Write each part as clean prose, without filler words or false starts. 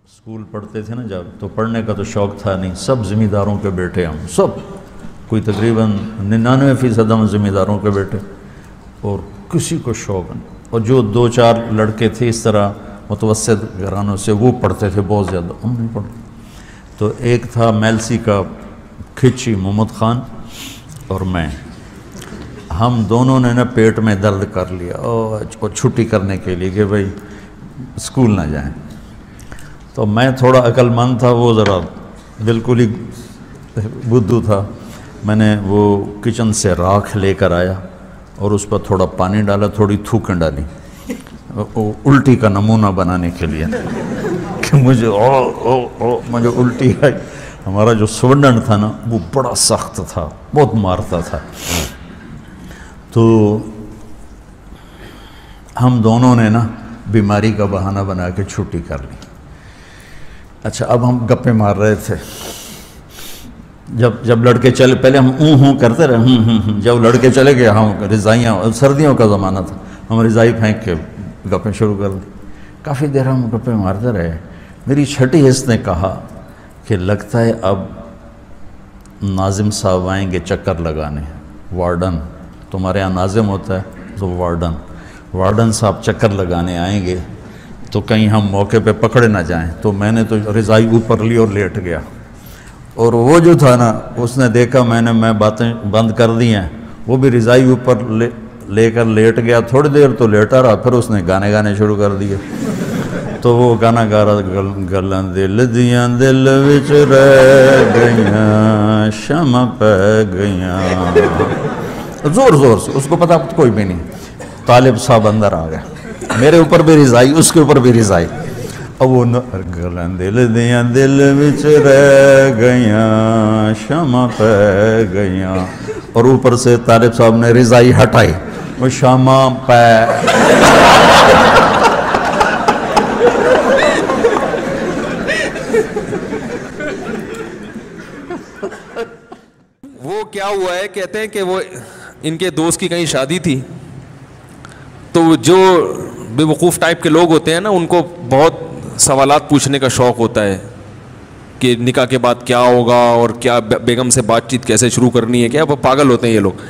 School پڑھتے تھے نا جب، تو پڑھنے کا تو شوق تھا نہیں، سب ذمہ داروں کے بیٹے ہم سب، کوئی تقریباً 99% ہم ذمہ داروں کے بیٹے، اور کسی کو شوق نہیں۔ اور جو 2-4 لڑکے تھے اس طرح متوسط گھرانوں سے، وہ پڑھتے تھے بہت زیادہ، ہم نہیں پڑھتے۔ تو ایک تھا میلسی کا کھچی محمد خان اور میں، ہم دونوں نے نا پیٹ میں درد کر لیا اور چھٹی کرنے کے لیے کہ بھائی اسکول نہ جائیں۔ تو میں تھوڑا عقل مند تھا، وہ ذرا بالکل ہی بدھو تھا، میں نے وہ کچن سے راکھ لے کر آیا اور اس پر تھوڑا پانی ڈالا، تھوڑی تھوکیں ڈالی الٹی کا نمونہ بنانے کے لیے کہ مجھے الٹی آئی۔ ہمارا جو سورنڈنٹ تھا نا وہ بڑا سخت تھا، بہت مارتا تھا، تو ہم دونوں نے نا بیماری کا بہانہ بنا کے چھٹی کر لی۔ اچھا اب ہم گپے مار رہے تھے، جب لڑکے چلے، پہلے ہم ہوں کرتے رہے، جب لڑکے چلے گئے ہم رضائیاں، سردیوں کا زمانہ تھا، ہم رضائی پھینک کے گپیں شروع کر دی۔ کافی دیر ہم گپے مارتے رہے، میری چھٹی حص نے کہا کہ لگتا ہے اب ناظم صاحب آئیں گے چکر لگانے، وارڈن، تمہارے یہاں ناظم ہوتا ہے تو وارڈن صاحب چکر لگانے آئیں گے، تو کہیں ہم موقع پہ پکڑے نہ جائیں۔ تو میں نے تو رضائی اوپر لی اور لیٹ گیا، اور وہ جو تھا نا اس نے دیکھا میں باتیں بند کر دی ہیں، وہ بھی رضائی اوپر لے کر لیٹ گیا، تھوڑی دیر تو لیٹا رہا، پھر اس نے گانے شروع کر دیے۔ تو وہ گانا گا رہا، گلاں دل دیاں دل وچ رہ گئیاں شمع پہ گئیاں، زور سے، اس کو پتا کوئی بھی نہیں۔ طالب صاحب اندر آ گئے، میرے اوپر بھی رضائی، اس کے اوپر بھی رضائی، اور وہ گلاں دل دیاں دل وچ رہ گئیاں شمع پہ گئیاں، اور اوپر سے طالب صاحب نے رضائی ہٹائی، وہ شمع پہ۔ وہ کیا ہوا ہے، کہتے ہیں کہ وہ ان کے دوست کی کہیں شادی تھی، تو جو بے وقوف ٹائپ کے لوگ ہوتے ہیں نا، ان کو بہت سوالات پوچھنے کا شوق ہوتا ہے کہ نکاح کے بعد کیا ہوگا اور کیا بیگم سے بات چیت کیسے شروع کرنی ہے، کیا وہ پاگل ہوتے ہیں یہ لوگ۔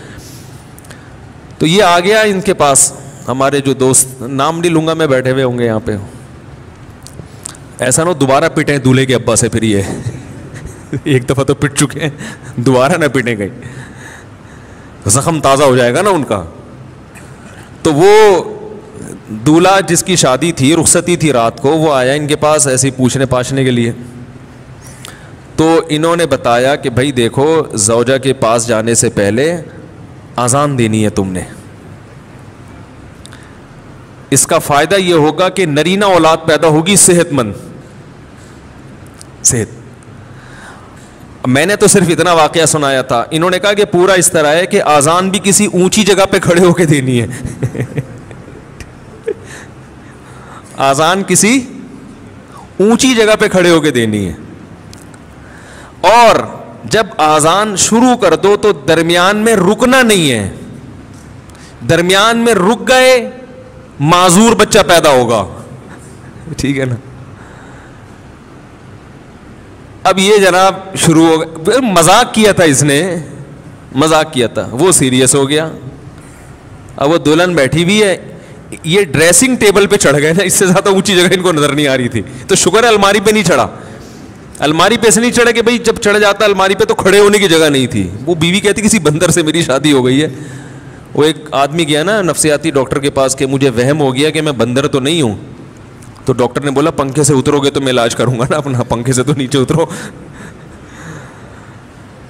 تو یہ آ گیا ان کے پاس، ہمارے جو دوست، نام نہیں لوں گا میں، بیٹھے ہوئے ہوں گے یہاں پہ، ایسا نہ دوبارہ پٹیں دولہے کے ابا سے، پھر یہ ایک دفعہ تو پٹ چکے ہیں، دوبارہ نہ پٹیں گئی، زخم تازہ ہو جائے گا نا ان کا۔ تو وہ دولہا جس کی شادی تھی، رخصتی تھی رات کو، وہ آیا ان کے پاس ایسے ہی پوچھنے پاچھنے کے لیے۔ تو انہوں نے بتایا کہ بھائی دیکھو، زوجہ کے پاس جانے سے پہلے اذان دینی ہے تم نے، اس کا فائدہ یہ ہوگا کہ نرینہ اولاد پیدا ہوگی صحت مند۔ میں نے تو صرف اتنا واقعہ سنایا تھا، انہوں نے کہا کہ پورا اس طرح ہے کہ اذان بھی کسی اونچی جگہ پہ کھڑے ہو کے دینی ہے اذان کسی اونچی جگہ پہ کھڑے ہو کے دینی ہے، اور جب اذان شروع کر دو تو درمیان میں رکنا نہیں ہے، درمیان میں رک گئے معذور بچہ پیدا ہوگا، ٹھیک ہے نا۔ اب یہ جناب شروع ہو گیا، مذاق کیا تھا اس نے، مذاق کیا تھا، وہ سیریس ہو گیا۔ اب وہ دلہن بیٹھی بھی ہے، یہ ڈریسنگ ٹیبل پہ چڑھ گئے نا، اس سے زیادہ اونچی جگہ ان کو نظر نہیں آ رہی تھی، تو شکر ہے الماری پہ نہیں چڑھا، الماری پہ سے نہیں چڑھا کہ بھائی جب چڑھ جاتا الماری پہ تو کھڑے ہونے کی جگہ نہیں تھی۔ وہ بیوی کہتی کسی بندر سے میری شادی ہو گئی ہے۔ وہ ایک آدمی گیا نا نفسیاتی ڈاکٹر کے پاس کہ مجھے وہم ہو گیا کہ میں بندر تو نہیں ہوں، تو ڈاکٹر نے بولا پنکھے سے اترو گے تو میں علاج کروں گا نا اپنا، پنکھے سے تو نیچے اترو۔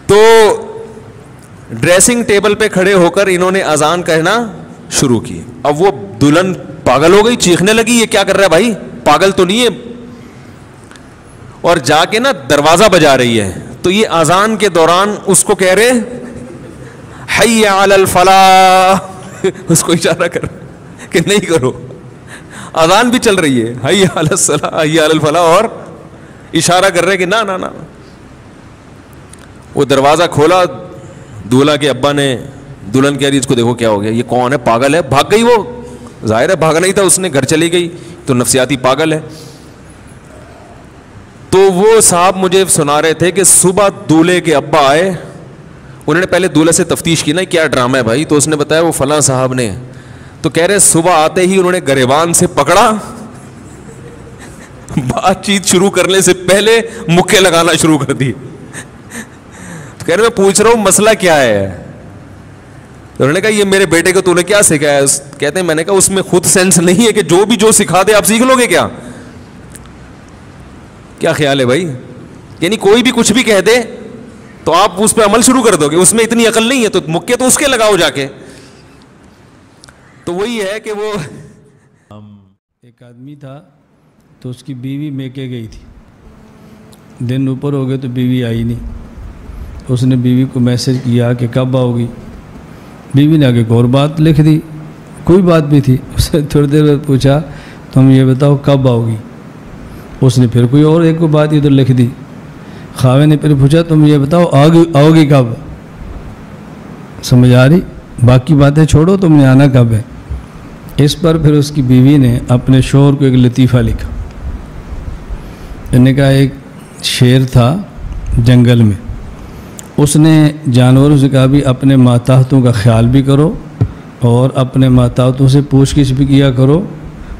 تو ڈریسنگ ٹیبل پہ کھڑے ہو کر انہوں نے اذان کہنا شروع کی۔ اب وہ دلہن پاگل ہو گئی، چیخنے لگی یہ کیا کر رہا ہے بھائی، پاگل تو نہیں ہے، اور جا کے نا دروازہ بجا رہی ہے۔ تو یہ اذان کے دوران اس کو کہہ رہے حی علی الفلاح، اس کو اشارہ کر کہ نہیں کرو، اذان بھی چل رہی ہے، حی علی الصلاح حی علی الفلاح، اور اشارہ کر رہے کہ نا نا نا۔ وہ دروازہ کھولا، دولہا کے ابا نے، دلہن کہہ رہی اس کو دیکھو کیا ہو گیا، یہ کون ہے، پاگل ہے، بھاگ گئی، وہ ظاہر ہے بھاگنا ہی تھا، اس نے گھر چلی گئی، تو نفسیاتی پاگل ہے۔ تو وہ صاحب مجھے سنا رہے تھے کہ صبح دولہے کے ابا آئے, انہوں نے پہلے دولہے سے تفتیش کی نا کیا ڈرامہ ہے بھائی, تو اس نے بتایا وہ فلاں صاحب نے, تو کہہ رہے صبح آتے ہی انہوں نے گریبان سے پکڑا, بات چیت شروع کرنے سے پہلے مکے لگانا شروع کر دی. تو کہہ رہے میں پوچھ رہا ہوں مسئلہ کیا ہے, انہوں نے کہا یہ میرے بیٹے کو تو نے کیا سکھایا, کہتے ہیں میں نے کہا اس میں خود سینس نہیں ہے کہ جو بھی جو سکھا دے آپ سیکھ لو گے کیا, کیا خیال ہے بھائی؟ یعنی کوئی بھی کچھ بھی کہہ دے تو آپ اس پہ عمل شروع کر دو گے, اس میں اتنی عقل نہیں ہے تو مکے تو اس کے لگاؤ جا کے. تو وہی ہے کہ وہ ایک آدمی تھا تو اس کی بیوی میکے گئی تھی, دن اوپر ہو گئے تو بیوی آئی نہیں. اس نے بیوی کو میسج کیا کہ کب آؤ گی, بیوی نے آگے ایک اور بات لکھ دی, کوئی بات بھی تھی. اس نے تھوڑی دیر بعد پوچھا تم یہ بتاؤ کب آؤ گی, اس نے پھر کوئی اور ایک کو بات ادھر لکھ دی. خاوند نے پھر پوچھا تم یہ بتاؤ آؤ گی کب, سمجھ آ رہی, باقی باتیں چھوڑو تم نے آنا کب ہے. اس پر پھر اس کی بیوی نے اپنے شوہر کو ایک لطیفہ لکھا. انہوں نے کہا ایک شیر تھا جنگل میں, اس نے جانوروں سے کہا بھی اپنے ماتحتوں کا خیال بھی کرو اور اپنے ماتحتوں سے پوچھ گچھ بھی کیا کرو,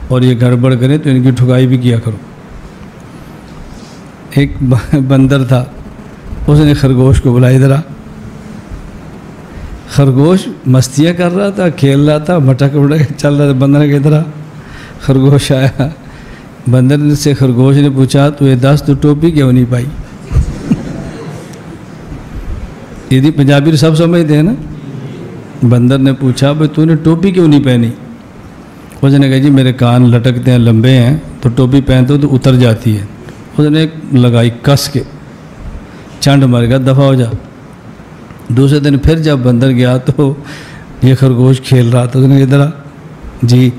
اور یہ گڑبڑ کریں تو ان کی ٹھکائی بھی کیا کرو. ایک بندر تھا, اس نے خرگوش کو بلایا ادھر آ. خرگوش مستیاں کر رہا تھا, کھیل رہا تھا, مٹک مٹک چل رہا تھا. بندر نے کہا ادھر آ. خرگوش آیا, بندر سے خرگوش نے پوچھا تو یہ دس تو ٹوپی کیوں نہیں پائی. یہ پنجابی سب سمجھتے ہیں نا. بندر نے پوچھا بھائی تو نے ٹوپی کیوں نہیں پہنی. اس نے کہا جی میرے کان لٹکتے ہیں, لمبے ہیں, تو ٹوپی پہنتے ہو تو اتر جاتی ہے. اس نے لگائی کس کے, چانڈ مار گیا, دفعہ ہو جا. دوسرے دن پھر جب بندر گیا تو یہ خرگوش کھیل رہا تھا. اس نے ادھر آ. جی.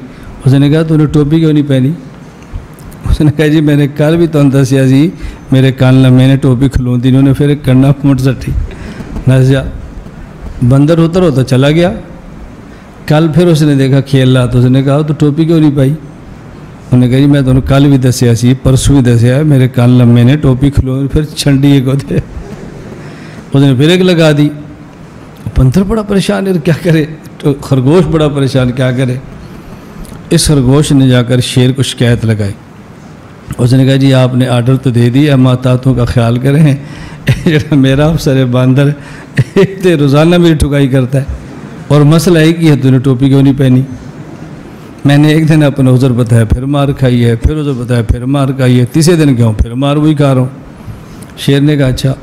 اس نے کہا تو نے ٹوپی کیوں نہیں پہنی. اس نے کہا جی میں نے کل بھی تو دسیا جی میرے کان لمبے نے, ٹوپی کھلون دی, انہوں نے پھر کرنا مٹ سٹی نس جا. بندر اتر ہوتا چلا گیا. کل پھر اس نے دیکھا کھیل رہا تو اس نے کہا تو ٹوپی کیوں نہیں پائی. انہوں نے کہا جی میں تو کل بھی دسیا سی, پرسوں بھی دسیا ہے, میرے کان لمبے نے, ٹوپی کھلو. پھر چھنڈی ایک ہوتے, اس نے پھر ایک لگا دی. بندر بڑا پریشان ہے, کیا کرے. خرگوش بڑا پریشان, کیا کرے. اس خرگوش نے جا کر شیر کو شکایت لگائی. اس نے کہا جی آپ نے آرڈر تو دے دیا, ماتحتوں کا خیال کریں. جڑا میرا افسر ہے باندر, ایک تو روزانہ میری ٹھکائی کرتا ہے, اور مسئلہ ہے کہ تو نے ٹوپی کیوں نہیں پہنی. میں نے ایک دن اپنا عذر بتایا, پھر مار کھائی ہے, پھر عذر بتایا, پھر مار کھائی ہے, تیسرے دن کیوں پھر مار وہی کھا رہا ہوں. شیر نے کہا اچھا.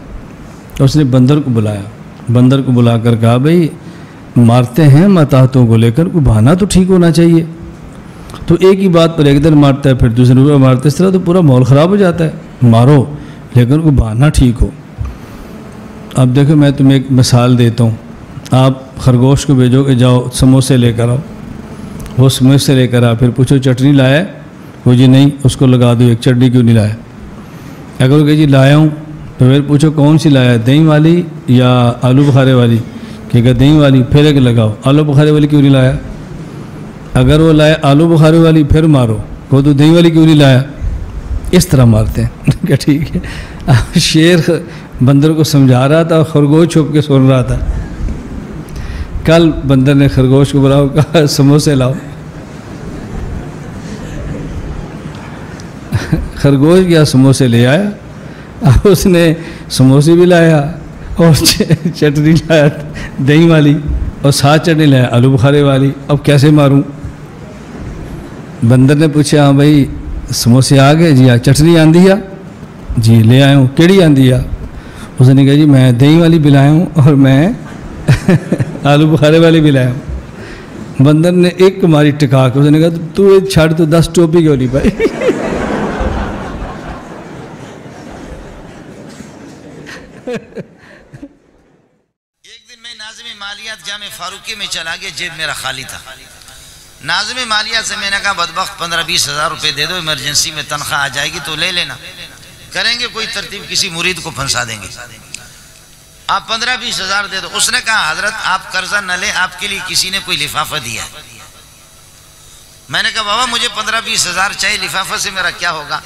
اس نے بندر کو بلایا, بندر کو بلا کر کہا بھائی مارتے ہیں ماتحتوں کو لے کر, کوئی بہانہ تو ٹھیک ہونا چاہیے. تو ایک ہی بات پر ایک دن مارتا ہے, پھر دوسرے دن مارتا ہے, اس طرح تو پورا ماحول خراب ہو جاتا ہے. مارو لیکن کوئی بہانہ ٹھیک ہو. اب دیکھو میں تمہیں ایک مثال دیتا ہوں. آپ خرگوش کو بھیجو کہ جاؤ سموسے لے کر آؤ, وہ سموسے لے کر آ, پھر پوچھو چٹنی لایا, وہ جی نہیں, اس کو لگا دو ایک, چٹنی کیوں نہیں لایا. اگر وہ کہ جی لایا ہوں, تو پھر پوچھو کون سی لایا, دہی والی یا آلو بخارے والی. کہ دہی والی, پھر ایک لگاؤ, آلو بخارے والی کیوں نہیں لایا. اگر وہ لایا آلو بخارے والی, پھر مارو, وہ تو دہی والی کیوں نہیں لایا. اس طرح مارتے ہیں. کہ ٹھیک ہے. شیر بندر کو سمجھا رہا تھا, خرگوش چھپ کے سن رہا تھا. کل بندر نے خرگوش کو بلاؤ, کہا سموسے لاؤ. خرگوش گیا, سموسے لے آیا. اب اس نے سموسے بھی لایا اور چٹنی لایا دہی والی, اور ساتھ چٹنی لایا آلو بخارے والی. اب کیسے ماروں. بندر نے پوچھا ہاں بھائی سموسے آ گئے. جی ہاں. چٹنی آندھی ہے. جی لے آیا ہوں. کیڑی آندھی ہے. اس نے کہا جی میں دہی والی بھی لایا ہوں اور میں آلو بخارے والی بھی لایا ہوں. بندر نے ایک ماری ٹکا کے, اس نے کہا تو چھاڑ تو 10 ٹوپی کیوں نہیں پائی. ایک دن میں ناظم مالیات جامع فاروقی میں چلا گیا, جیب میرا خالی تھا. ناظم مالیات سے میں نے کہا بدبخت 15-20 ہزار روپے دے دو, ایمرجنسی میں تنخواہ آ جائے گی تو لے لینا, کریں گے کوئی ترتیب, کسی مرید کو پھنسا دیں گے, آپ 15-20 ہزار دے دو. اس نے کہا حضرت آپ قرضہ نہ لیں, آپ کے لیے کسی نے کوئی لفافہ دیا ہے. میں نے کہا بابا مجھے 15-20 ہزار چاہیے, لفافہ سے میرا کیا ہوگا.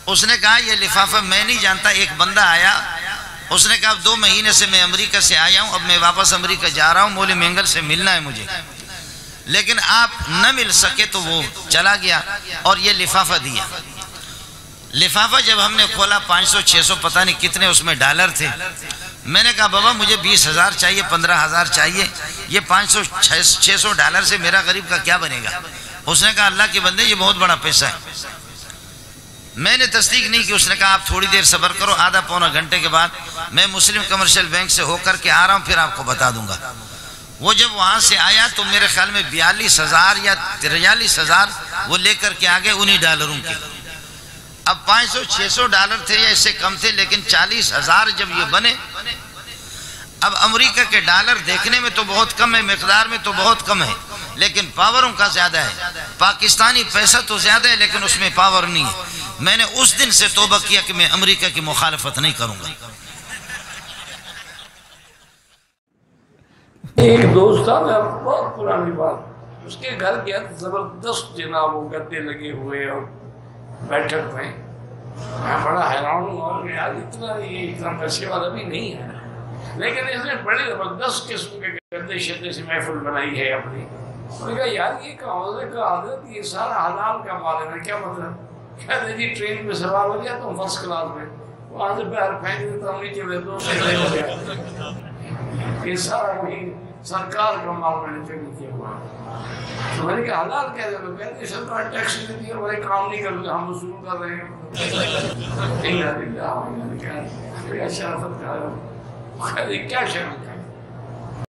اس نے کہا یہ لفافہ میں نہیں جانتا. ایک بندہ آیا, اس نے کہا 2 مہینے سے میں امریکہ سے آیا ہوں, اب میں واپس امریکہ جا رہا ہوں, مولوی مینگل سے ملنا ہے مجھے, لیکن آپ نہ مل سکے تو وہ چلا گیا اور یہ لفافہ دیا. لفافہ جب ہم نے کھولا 500-600 پتہ نہیں کتنے اس میں ڈالر تھے. میں نے کہا بابا مجھے 20,000 چاہیے, 15,000 چاہیے, یہ 500-600 ڈالر سے میرا غریب کا کیا بنے گا؟ اس نے کہا اللہ کے بندے یہ بہت بڑا پیسہ ہے. میں نے تصدیق نہیں کی. اس نے کہا آپ تھوڑی دیر صبر کرو, آدھا پونا گھنٹے کے بعد میں مسلم کمرشل بینک سے ہو کر کے آ رہا ہوں, پھر آپ کو بتا دوں گا. وہ جب وہاں سے آیا تو میرے خیال میں 42,000 یا 43,000 وہ لے کر کے آگے انہی ڈالروں کے. اب 500-600 ڈالر تھے یا اس سے کم تھے, لیکن 40,000 جب یہ بنے. اب امریکہ کے ڈالر دیکھنے میں تو بہت کم ہے, مقدار میں تو بہت کم ہے, لیکن پاوروں کا زیادہ ہے. پاکستانی پیسہ تو زیادہ ہے لیکن اس میں پاور نہیں ہے. میں نے اس دن سے توبہ کیا کہ میں امریکہ کی مخالفت نہیں کروں گا. ایک دوست تھا, میں بہت پرانی بات, اس کے گھر گیا زبردست جناب وہ گدے لگے ہوئے اور بیٹھک میں. میں بڑا حیران ہوں اور یار اتنا پیسے والا بھی نہیں ہے, لیکن اس نے بڑے زبردست قسم کے گدے شدے سے محفل بنائی ہے اپنی. میں نے کہا یار یہ حضرت یہ سارا حلال کا مال ہے, کیا مطلب؟ کہتے جی ٹرین میں سوار ہو گیا تو فرسٹ کلاس میں, وہاں سے باہر پھینک دیتا ہوں نیچے میں 2 سیکنڈ ہو گیا. یہ سارا وہی سرکار کا مال میں نے چوری کیا ہوا. تو میں نے کہا حلال کہہ دے, تو کہتے سرکار ٹیکس دیتی ہے, بڑے کام نہیں کرتے, ہم وصول کر رہے ہیں. کیا شرافت کہا, کیا شرم